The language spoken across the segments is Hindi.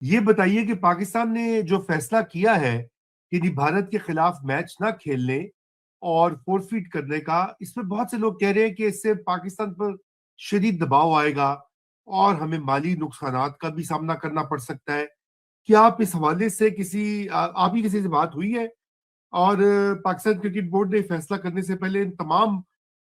ये बताइए कि पाकिस्तान ने जो फैसला किया है कि भारत के खिलाफ मैच ना खेलने और फोरफीट करने का, इसमें बहुत से लोग कह रहे हैं कि इससे पाकिस्तान पर शदीद दबाव आएगा और हमें माली नुकसानात का भी सामना करना पड़ सकता है। क्या आप इस हवाले से आपकी किसी से बात हुई है? और पाकिस्तान क्रिकेट बोर्ड ने फैसला करने से पहले इन तमाम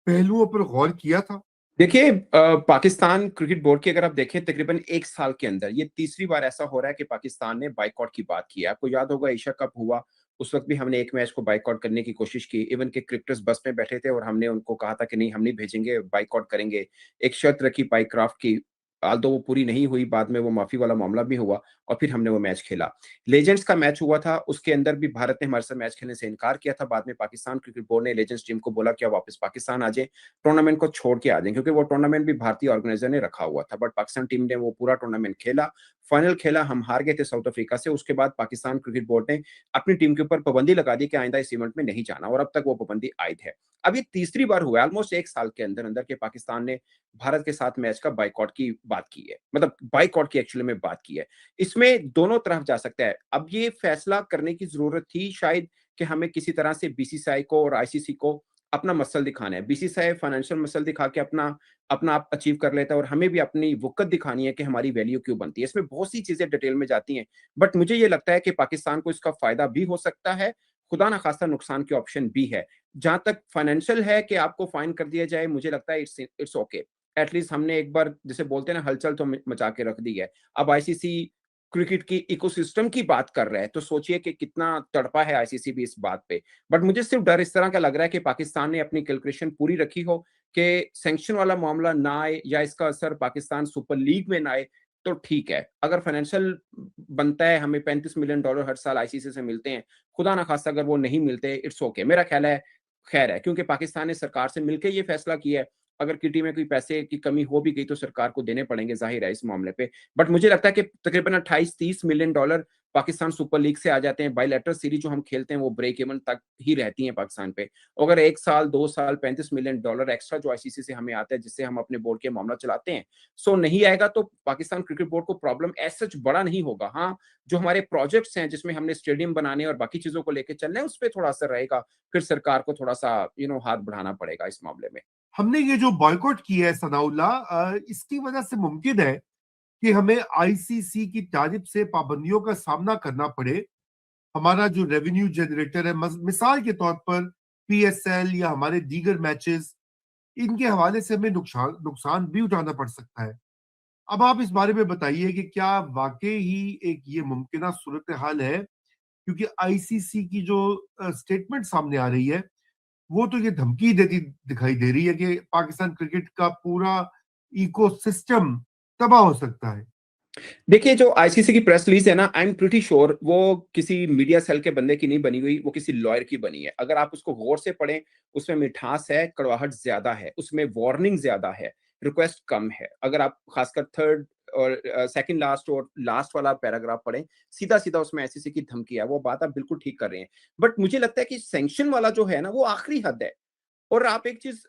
पहलुओं पर गौर किया था? देखिए, पाकिस्तान क्रिकेट बोर्ड की अगर आप देखें तकरीबन 1 साल के अंदर ये तीसरी बार ऐसा हो रहा है कि पाकिस्तान ने बायकॉट की बात की है। आपको याद होगा एशिया कप हुआ, उस वक़्त भी हमने एक मैच को बायकॉट करने की कोशिश की। इवन के क्रिकेटर्स बस में बैठे थे और हमने उनको कहा था कि नहीं, हम नहीं भेजेंगे, बायकॉट करेंगे। एक शर्त रखी बायक्राफ्ट की, ऑल्दो वो पूरी नहीं हुई, बाद में वो माफ़ी वाला मामला भी हुआ और फिर हमने वो मैच खेला। लेजेंड्स का मैच हुआ था, उसके अंदर भी भारत ने हमारे साथ मैच खेलने से इनकार किया था। बाद में पाकिस्तान क्रिकेट बोर्ड ने लेजेंड्स टीम को बोला कि आप वापस पाकिस्तान आ जाएँ, टूर्नामेंट को छोड़ के आ जाएं, क्योंकि वो टूर्नामेंट भी भारतीय ऑर्गेनाइजर ने रखा हुआ था। बट पाकिस्तान टीम ने वो पूरा टूर्नामेंट खेला, फाइनल खेला, हम हार गए थे साउथ अफ्रीका से। उसके बाद पाकिस्तान क्रिकेट बोर्ड ने अपनी टीम के ऊपर पाबंदी लगा दी कि आइंदा इस इवेंट में नहीं जाना, और अब तक वो पाबंदी आयद है। अब ये तीसरी बार हुआ है ऑलमोस्ट 1 साल के अंदर अंदर के पाकिस्तान ने भारत के साथ मैच का बाइकआउट की बात की है, मतलब बाइकआउट की एक्चुअली में बात की है। इसमें दोनों तरफ जा सकता है। अब ये फैसला करने की जरूरत थी शायद कि हमें किसी तरह से बीसीसीआई को और आईसीसी को अपना मसल दिखाना है। बीसीसीआई फाइनेंशियल मसल दिखा के अपना अपना आप अचीव कर लेता है, और हमें भी अपनी वुकत दिखानी है कि हमारी वैल्यू क्यों बनती है। इसमें बहुत सी चीजें डिटेल में जाती हैं, बट मुझे ये लगता है कि पाकिस्तान को इसका फायदा भी हो सकता है, खुदा ना खास्ता नुकसान के ऑप्शन भी है। जहां तक फाइनेंशियल है कि आपको फाइन कर दिया जाए, मुझे लगता है इट्स इट्स ओके। एटलीस्ट हमने एक बार, जैसे बोलते हैं ना, हलचल तो मचा के रख दी है। अब आईसीसी क्रिकेट की इकोसिस्टम की बात कर रहा है, तो सोचिए कि कितना तड़पा है आईसीसी भी इस बात पे। बट मुझे सिर्फ डर इस तरह का लग रहा है कि पाकिस्तान ने अपनी कैलकुलेशन पूरी रखी हो कि सैंक्शन वाला मामला ना आए या इसका असर पाकिस्तान सुपर लीग में ना आए, तो ठीक है। अगर फाइनेंशियल बनता है, हमें $35 मिलियन हर साल आईसीसी से मिलते हैं, खुदा ना खास्ता अगर वो नहीं मिलते, इट्स ओके, मेरा ख्याल है खैर है, क्योंकि पाकिस्तान ने सरकार से मिलकर ये फैसला किया है। अगर किटी में कोई पैसे की कमी हो भी गई तो सरकार को देने पड़ेंगे, जाहिर है इस मामले पे। बट मुझे लगता है कि तकरीबन 28-30 million dollar Pakistan super league से आ जाते हैं। बायलैटरल सीरीज जो हम खेलते हैं वो ब्रेक इवन तक ही रहती है पाकिस्तान पे। अगर 1 साल 2 साल $35 मिलियन एक्स्ट्रा जो आईसीसी से हमें आता है, जिससे हम अपने बोर्ड के मामला चलाते हैं, सो नहीं आएगा तो पाकिस्तान क्रिकेट बोर्ड को प्रॉब्लम एज सच बड़ा नहीं होगा। हाँ, जो हमारे प्रोजेक्ट्स हैं जिसमें हमने स्टेडियम बनाने और बाकी चीजों को लेकर चलना है, उस पर थोड़ा असर रहेगा। फिर सरकार को थोड़ा सा हाथ बढ़ाना पड़ेगा इस मामले में। हमने ये जो बॉयकॉट किया है सनाउल्लाह, इसकी वजह से मुमकिन है कि हमें आईसीसी की जानिब से पाबंदियों का सामना करना पड़े। हमारा जो रेवेन्यू जनरेटर है, मिसाल के तौर पर पीएसएल या हमारे दीगर मैचेस, इनके हवाले से हमें नुकसान नुकसान भी उठाना पड़ सकता है। अब आप इस बारे में बताइए कि क्या वाकई ही एक ये मुमकिन सूरत हाल है? क्योंकि आईसीसी की जो स्टेटमेंट सामने आ रही है, वो तो ये धमकी देती दिखाई दे रही है कि पाकिस्तान क्रिकेट का पूरा इकोसिस्टम तबाह हो सकता है। देखिए, जो आईसीसी की प्रेस रिलीज है ना, आई एम प्रीटी श्योर वो किसी मीडिया सेल के बंदे की नहीं बनी हुई, वो किसी लॉयर की बनी है। अगर आप उसको गौर से पढ़ें, उसमें मिठास है, कड़वाहट ज्यादा है, उसमें वार्निंग ज्यादा है, रिक्वेस्ट कम है। अगर आप खासकर थर्ड और सेकंड लास्ट और लास्ट वाला पैराग्राफ पढ़ें, सीधा सीधा उसमें आईसीसी की धमकी है। वो बात आप बिल्कुल ठीक कर रहे हैं। बट मुझे लगता है कि सैंक्शन वाला जो है ना, वो आखिरी हद है। और आप एक चीज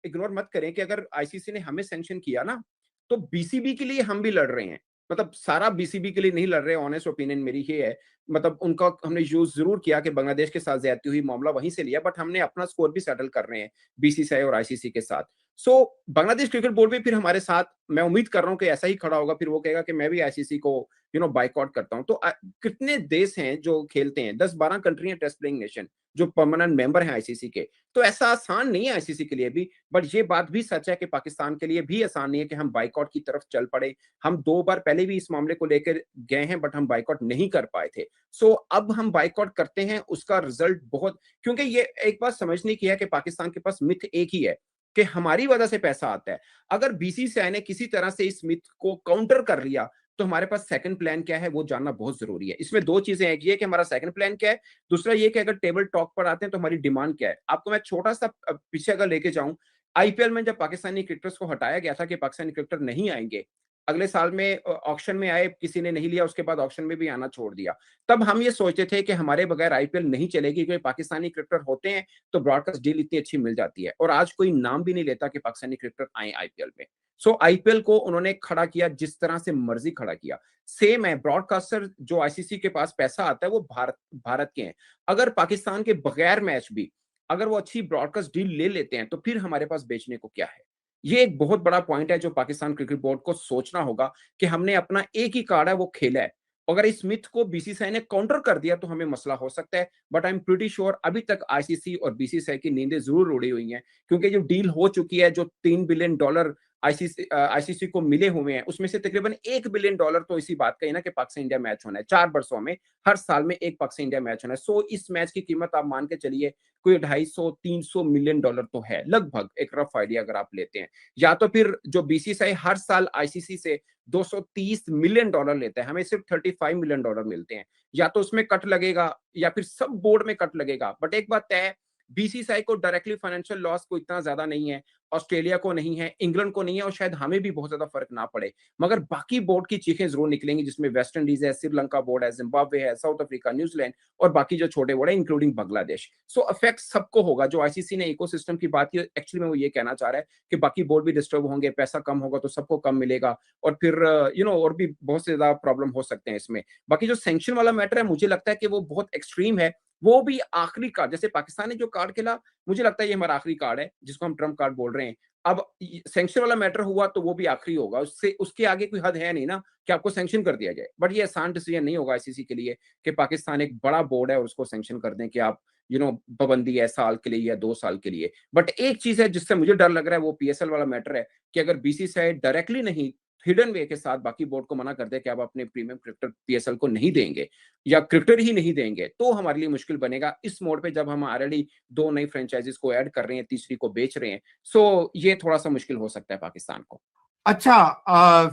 इग्नोर मत करें कि अगर आईसीसी ने हमें सैंक्शन किया ना, तो बीसीबी के लिए हम भी लड़ रहे हैं। मतलब सारा बीसीबी के लिए नहीं लड़ रहे, ऑनेस्ट ओपिनियन मेरी ये है। मतलब उनका हमने यूज जरूर किया कि बांग्लादेश के साथ ज्यादती हुई, मामला वहीं से लिया, बट हमने अपना स्कोर भी सेटल कर रहे हैं बीसीसीआई और आईसीसी के साथ। सो बांग्लादेश क्रिकेट बोर्ड भी फिर हमारे साथ, मैं उम्मीद कर रहा हूं कि ऐसा ही खड़ा होगा। फिर वो कहेगा कि मैं भी आईसीसी को बाइकआउट करता हूं। तो कितने देश हैं जो खेलते हैं, 10-12 कंट्री टेस्ट प्लेइंग नेशन जो परमानेंट मेंबर हैं आईसीसी के। तो ऐसा आसान नहीं है आईसीसी के लिए भी। बट ये बात भी सच है कि पाकिस्तान के लिए भी आसान नहीं है कि हम बाइकआउट की तरफ चल पड़े। हम 2 बार पहले भी इस मामले को लेकर गए हैं, बट हम बाइकआउट नहीं कर पाए थे। सो अब हम बाइकआउट करते हैं, उसका रिजल्ट बहुत, क्योंकि ये एक बात समझने की है कि पाकिस्तान के पास मिथ एक ही है कि हमारी वजह से पैसा आता है। अगर बीसीसीआई ने किसी तरह से इस मिथ को काउंटर कर लिया, तो हमारे पास सेकंड प्लान क्या है वो जानना बहुत जरूरी है। इसमें दो चीजें हैं, ये कि हमारा सेकंड प्लान क्या है, दूसरा ये कि अगर टेबल टॉक पर आते हैं तो हमारी डिमांड क्या है। आपको मैं छोटा सा पीछे अगर लेके जाऊं, आईपीएल में जब पाकिस्तानी क्रिकेटर्स को हटाया गया था कि पाकिस्तानी क्रिकेटर नहीं आएंगे, अगले साल में ऑक्शन में आए, किसी ने नहीं लिया, उसके बाद ऑक्शन में भी आना छोड़ दिया। तब हम ये सोचते थे कि हमारे बगैर आईपीएल नहीं चलेगी, क्योंकि पाकिस्तानी क्रिकेटर होते हैं तो ब्रॉडकास्ट डील इतनी अच्छी मिल जाती है। और आज कोई नाम भी नहीं लेता कि पाकिस्तानी क्रिकेटर आए आईपीएल में। सो आईपीएल को उन्होंने खड़ा किया जिस तरह से मर्जी खड़ा किया। सेम है, ब्रॉडकास्टर जो आईसीसी के पास पैसा आता है वो भारत भारत के हैं। अगर पाकिस्तान के बगैर मैच भी अगर वो अच्छी ब्रॉडकास्ट डील ले लेते हैं तो फिर हमारे पास बेचने को क्या है। ये एक बहुत बड़ा पॉइंट है जो पाकिस्तान क्रिकेट बोर्ड को सोचना होगा कि हमने अपना एक ही कार्ड है वो खेला है। अगर इस मिथ को बीसीसीआई ने काउंटर कर दिया तो हमें मसला हो सकता है, but I am pretty sure अभी तक आईसीसी और बीसीसीआई की नींदें जरूर उड़ी हुई हैं, क्योंकि जो डील हो चुकी है, जो $3 बिलियन आईसीसी को मिले हुए हैं, उसमें से तकरीबन $1 बिलियन तो इसी बात का ही ना कि पाक से इंडिया मैच होना है 4 वर्षों में, हर साल में एक पाक से इंडिया मैच होना है। सो इस मैच की कीमत आप मान के चलिए कोई $250-300 मिलियन तो है लगभग, एक रफ आइडिया अगर आप लेते हैं। या तो फिर जो बीसीसीआई हर साल आईसीसी से $230 मिलियन लेता है, हमें सिर्फ $35 मिलियन मिलते हैं, या तो उसमें कट लगेगा या फिर सब बोर्ड में कट लगेगा। बट एक बात तय है, बीसीसीआई को डायरेक्टली फाइनेंशियल लॉस को इतना ज्यादा नहीं है, ऑस्ट्रेलिया को नहीं है, इंग्लैंड को नहीं है, और शायद हमें भी बहुत ज्यादा फर्क ना पड़े। मगर बाकी बोर्ड की चीखें जरूर निकलेंगी, जिसमें वेस्ट इंडीज है, श्रीलंका बोर्ड है, जिम्बाब्वे है, साउथ अफ्रीका, न्यूजीलैंड और बाकी जो छोटे बोर्ड है इंक्लूडिंग बांग्लादेश। सो इफेक्ट सबको होगा। जो आईसीसी ने इकोसिस्टम की बात की, एक्चुअली में वो ये कहना चाह रहा है कि बाकी बोर्ड भी डिस्टर्ब होंगे, पैसा कम होगा तो सबको कम मिलेगा, और फिर और भी बहुत से ज्यादा प्रॉब्लम हो सकते हैं इसमें। बाकी जो सैंक्शन वाला मैटर है, मुझे लगता है कि वो बहुत एक्सट्रीम है। वो भी आखिरी कार्ड, जैसे पाकिस्तान ने जो कार्ड खेला, मुझे लगता है ये हमारा आखिरी कार्ड है जिसको हम ट्रम्प कार्ड बोल रहे हैं। अब सैंक्शन वाला मैटर हुआ तो वो भी आखिरी होगा, उससे उसके आगे कोई हद है नहीं ना कि आपको सैंक्शन कर दिया जाए। बट ये आसान डिसीजन नहीं होगा आईसीसी के लिए कि पाकिस्तान एक बड़ा बोर्ड है और उसको सैंक्शन कर दें कि आप पाबंदी है साल के लिए या 2 साल के लिए। बट एक चीज है जिससे मुझे डर लग रहा है, वो पीएसएल वाला मैटर है कि अगर बीसीसीआई डायरेक्टली नहीं, हिडन वे के साथ बाकी बोर्ड को मना कर दे कि आप अपने प्रीमियम क्रिकेटर पीएसएल को नहीं देंगे या क्रिकेटर ही नहीं देंगे, तो हमारे लिए मुश्किल बनेगा इस मोड पे, जब हम ऑलरेडी 2 नई फ्रेंचाइजीज को ऐड कर रहे हैं, तीसरी को बेच रहे हैं। सो ये थोड़ा सा मुश्किल हो सकता है पाकिस्तान को। अच्छा,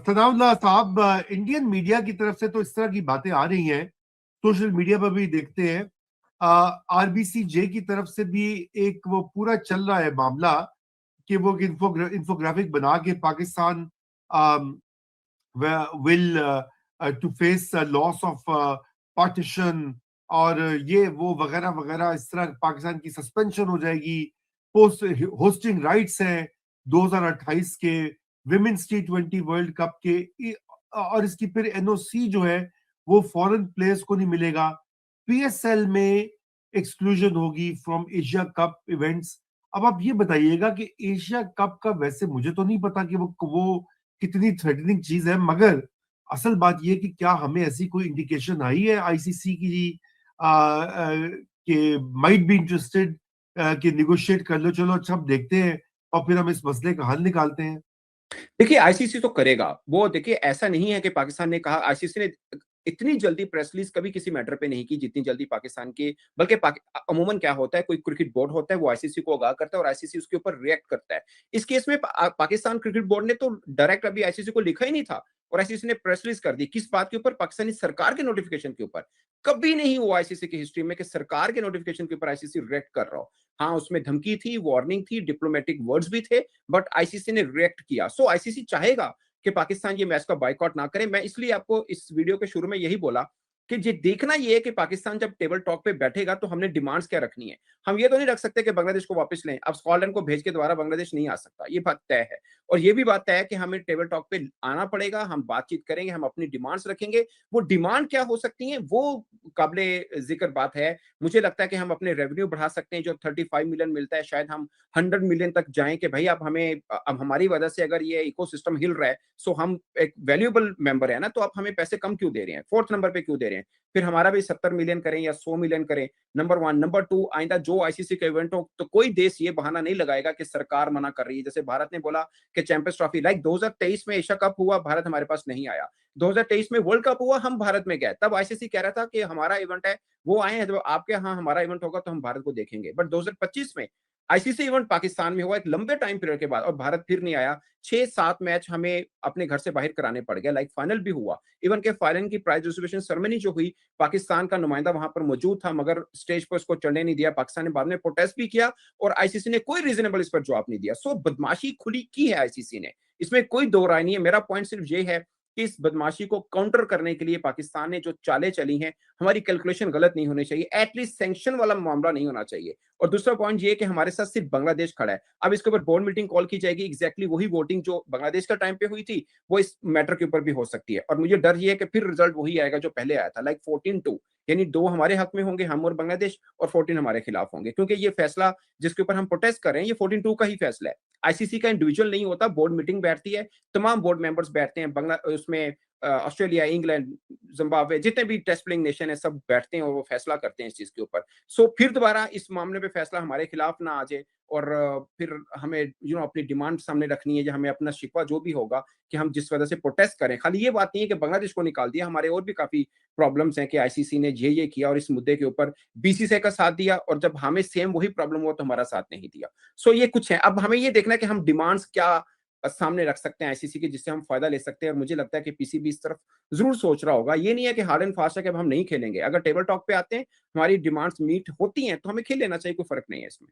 सनाउल्लाह साहब, इंडियन मीडिया की तरफ से तो इस तरह की बातें आ रही हैं, सोशल मीडिया पर भी देखते हैं। आरबीसीजे की तरफ से भी एक वो पूरा चल रहा है मामला कि वो इंफोग्राफिक बना के Pakistan will to face loss of partition, और ये वो वगैरह वगैरह, इस तरह पाकिस्तान की सस्पेंशन हो जाएगी। पोस्ट होस्टिंग राइट्स हैं 2028 के विमेन्स T20 वर्ल्ड कप के, और इसकी फिर एनओसी जो है वो फॉरेन प्लेयर्स को नहीं मिलेगा। पीएसएल में एक्सक्लूजन होगी फ्रॉम एशिया कप इवेंट्स। अब आप ये बताइएगा कि एशिया कप का, वैसे मुझे तो नहीं पता कि वो कितनी थ्रेटनिंग चीज है, मगर असल बात ये कि क्या हमें ऐसी कोई इंडिकेशन आई है आईसीसी की कि माइट बी इंटरेस्टेड कि निगोशिएट कर लो, चलो अच्छा हम देखते हैं और फिर हम इस मसले का हल निकालते हैं। देखिए आईसीसी तो करेगा वो। देखिए ऐसा नहीं है कि पाकिस्तान ने कहा, आईसीसी ने इतनी जल्दी प्रेस रिलीज कभी किसी मैटर पे नहीं की जितनी जल्दी पाकिस्तान की। बल्कि अमूमन क्या होता है, कोई क्रिकेट बोर्ड होता है वो आईसीसी को आगाह करता है और आईसीसी उसके ऊपर रिएक्ट करता है। इस केस में पाकिस्तान क्रिकेट बोर्ड ने तो डायरेक्ट अभी आईसीसी को लिखा ही नहीं था और आईसीसी ने प्रेस रिलीज कर दी। किस बात के ऊपर? पाकिस्तानी सरकार के नोटिफिकेशन के ऊपर। कभी नहीं हुआ आईसीसी की हिस्ट्री में कि सरकार के नोटिफिकेशन के ऊपर आईसीसी रिएक्ट कर रहा हो। हाँ, उसमें धमकी थी, वार्निंग थी, डिप्लोमेटिक वर्ड्स भी थे, बट आईसीसी ने रिएक्ट किया। सो आईसीसी चाहेगा कि पाकिस्तान ये मैच का बायकॉट ना करे। मैं इसलिए आपको इस वीडियो के शुरू में यही बोला कि ये देखना ये है कि पाकिस्तान जब टेबल टॉक पे बैठेगा तो हमने डिमांड्स क्या रखनी है। हम ये तो नहीं रख सकते कि बांग्लादेश को वापस लें। अब स्कॉटलैंड को भेज के दोबारा बांग्लादेश नहीं आ सकता, ये बात तय है। और ये भी बात तय है कि हमें टेबल टॉक पे आना पड़ेगा, हम बातचीत करेंगे, हम अपनी डिमांड्स रखेंगे। वो डिमांड क्या हो सकती है वो काबिले जिक्र बात है। मुझे लगता है कि हम अपने रेवेन्यू बढ़ा सकते हैं। जो 35 मिलियन मिलता है, शायद हम 100 मिलियन तक जाएं कि भाई अब हमें, अब हमारी वजह से अगर ये इकोसिस्टम हिल रहा है, सो हम एक वैल्यूएबल मेंबर है ना, तो आप हमें पैसे कम क्यों दे रहे हैं, 4th नंबर पे क्यों दे रहे हैं। फिर हमारा भी 70 मिलियन करें या 100 मिलियन करें, नंबर 1। नंबर 2, आइंदा जो आईसीसी का इवेंट हो तो कोई देश ये बहाना नहीं लगाएगा कि सरकार मना कर रही है। जैसे भारत ने बोला कि चैंपियंस ट्रॉफी, लाइक 2023 में एशिया कप हुआ, भारत हमारे पास नहीं आया। 2023 में वर्ल्ड कप हुआ, हम भारत में गए, तब आईसीसी कह रहा था कि हमारा इवेंट है, वो आए हैं, जब आपके यहाँ हमारा इवेंट होगा तो हम भारत को देखेंगे। बट 2025 में आईसीसी इवेंट पाकिस्तान में हुआ एक लंबे टाइम पीरियड के बाद, और भारत फिर नहीं आया। 6-7 मैच हमें अपने घर से बाहर कराने पड़ गए, लाइक फाइनल भी हुआ। इवन के फाइनल की प्राइज डिस्ट्रीब्यूशन सेरेमनी जो हुई, पाकिस्तान का नुमाइंदा वहां पर मौजूद था, मगर स्टेज पर उसको चढ़ने नहीं दिया। पाकिस्तान ने बाद में प्रोटेस्ट भी किया और आईसीसी ने कोई रीजनेबल इस पर जवाब नहीं दिया। सो बदमाशी खुली की है आईसीसी ने, इसमें कोई दो राय नहीं है। मेरा पॉइंट सिर्फ ये है कि इस बदमाशी को काउंटर करने के लिए पाकिस्तान ने जो चालें चली हैं, हमारी कैलकुलेशन गलत नहीं होनी चाहिए। एटलीस्ट सैंक्शन वाला मामला नहीं होना चाहिए। और दूसरा पॉइंट ये है कि हमारे साथ सिर्फ बांग्लादेश खड़ा है। अब इसके ऊपर बोर्ड मीटिंग कॉल की जाएगी, एग्जैक्टली वही वोटिंग जो बांग्लादेश का टाइम पे हुई थी, वो इस मैटर के ऊपर भी हो सकती है। और मुझे डर ये है कि फिर रिजल्ट वही आएगा जो पहले आया था, लाइक 14-2, यानी 2 हमारे हक में होंगे, हम और बांग्लादेश, और 14 हमारे खिलाफ होंगे, क्योंकि ये फैसला जिसके ऊपर हम प्रोटेस्ट कर रहे हैं, ये 14-2 का ही फैसला है। आईसीसी का इंडिविजुअल नहीं होता, बोर्ड मीटिंग बैठती है, तमाम बोर्ड मेंबर्स बैठते हैं, बांग्ला उसमें ऑस्ट्रेलिया, इंग्लैंड, जिम्बाब्वे, जितने भी टेस्ट प्लेइंग नेशन है, सब बैठते हैं और वो फैसला करते हैं इस चीज के ऊपर। सो फिर दोबारा इस मामले पे फैसला हमारे खिलाफ ना आ जाए, और फिर हमें अपनी डिमांड सामने रखनी है, या हमें अपना शिकवा जो भी होगा कि हम जिस वजह से प्रोटेस्ट करें। खाली ये बात नहीं है कि बांग्लादेश को निकाल दिया, हमारे और भी काफी प्रॉब्लम्स हैं कि आईसीसी ने ये किया और इस मुद्दे के ऊपर बीसीसीआई का साथ दिया, और जब हमें सेम वही प्रॉब्लम हुआ तो हमारा साथ नहीं दिया। सो ये कुछ है। अब हमें ये देखना है कि हम डिमांड्स क्या सामने रख सकते हैं आईसीसी के, जिससे हम फायदा ले सकते हैं। और मुझे लगता है कि पीसीबी इस तरफ जरूर सोच रहा होगा। ये नहीं है कि हार्ड एंड फास्ट है कि अब हम नहीं खेलेंगे। अगर टेबल टॉक पे आते हैं, हमारी डिमांड्स मीट होती हैं, तो हमें खेल लेना चाहिए, कोई फर्क नहीं है इसमें।